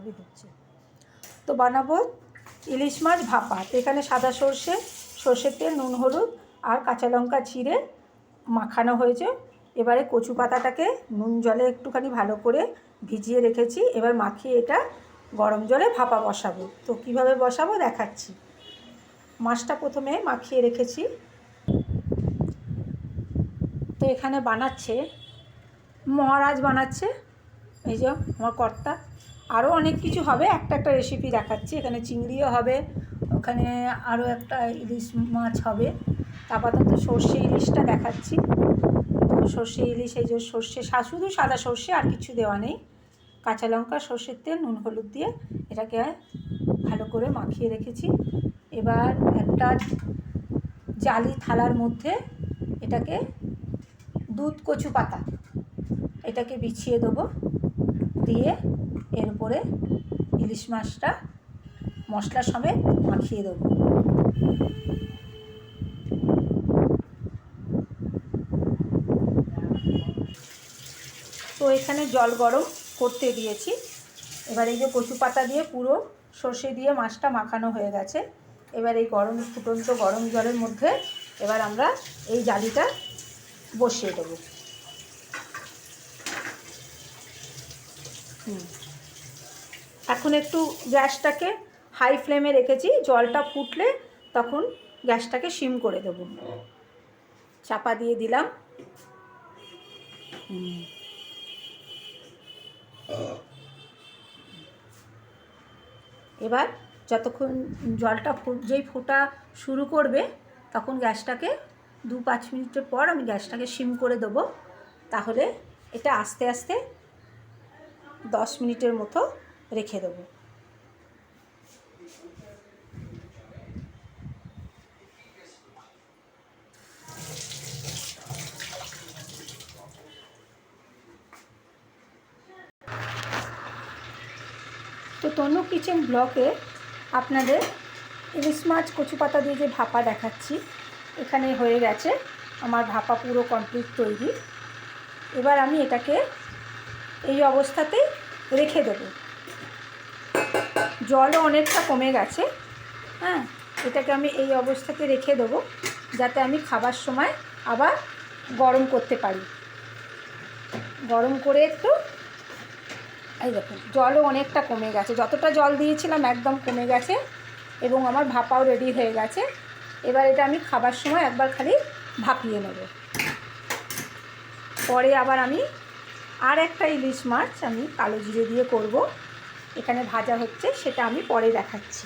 চাবি হচ্ছে। তো বানাবো ইলিশ মাছ ভাপা। এখানে সাদা সর্ষে, সর্ষের তেল, নুন, হলুদ আর কাঁচা লঙ্কা চিড়ে মাখানো হয়েছে। এবারে কচু পাতাটাকে নুন জলে একটুখানি ভালো করে ভিজিয়ে রেখেছি। এবার মাখিয়ে এটা গরম জলে ভাপা বসাবো। তো কীভাবে বসাবো দেখাচ্ছি। মাছটা প্রথমে মাখিয়ে রেখেছি। তো এখানে বানাচ্ছে মহারাজ বানাচ্ছে, এই যে আমার কর্তা। আরও অনেক কিছু হবে, একটা একটা রেসিপি দেখাচ্ছি। এখানে চিংড়িও হবে, ওখানে আরও একটা ইলিশ মাছ হবে। আপাতত সর্ষে ইলিশটা দেখাচ্ছি। তো সর্ষে ইলিশ, এই যে সর্ষে, শুধু সাদা সর্ষে, আর কিছু দেওয়া নেই। কাঁচা লঙ্কা, সর্ষের তেল, নুন, হলুদ দিয়ে এটাকে ভালো করে মাখিয়ে রেখেছি। এবার একটা জালি থালার মধ্যে এটাকে দুধ কচু পাতা এটাকে বিছিয়ে দেবো, দিয়ে এর উপরে ইলিশ মাছটা মশলা সমেত মাখিয়ে দেবো। তো এখানে জল গরম করতে দিয়েছি। এবার এই যে কচু পাতা দিয়ে পুরো সর্ষে দিয়ে মাছটা মাখানো হয়ে গেছে। এবার এই ফুটন্ত গরম জলের মধ্যে এবার আমরা এই জালিটা বসিয়ে দেবো। এখন একটু গ্যাসটাকে হাই ফ্লেমে রেখেছি। জলটা ফুটলে তখন গ্যাসটাকে সিম করে দেবো। চাপা দিয়ে দিলাম। এবার যতক্ষণ জলটা যেই ফোটা শুরু করবে তখন গ্যাসটাকে 2-5 মিনিটের পর আমি গ্যাসটাকে সিম করে দেবো। তাহলে এটা আস্তে আস্তে 10 মিনিটের মতো রেখে দেবো। তো তনু কিচেন ব্লকে আপনাদের ইলিশ মাছ কচু পাতা দিয়ে যে ভাপা দেখাচ্ছি, এখানে হয়ে গেছে আমার ভাপা পুরো কমপ্লিট তৈরি। এবার আমি এটাকে এই অবস্থাতেই রেখে দেবো। জলও অনেকটা কমে গেছে। হ্যাঁ, এটাকে আমি এই অবস্থাতে রেখে দেবো যাতে আমি খাবার সময় আবার গরম করতে পারি। গরম করে একটু, এই দেখুন জলও অনেকটা কমে গেছে, যতটা জল দিয়েছিলাম একদম কমে গেছে এবং আমার ভাপাও রেডি হয়ে গেছে। এবার এটা আমি খাবার সময় একবার খালি ভাপিয়ে নেব। পরে আবার আমি আর একটা ইলিশ মাছ আমি কালো জিরে দিয়ে করব, এখানে ভাজা হচ্ছে, সেটা আমি পরে দেখাচ্ছি।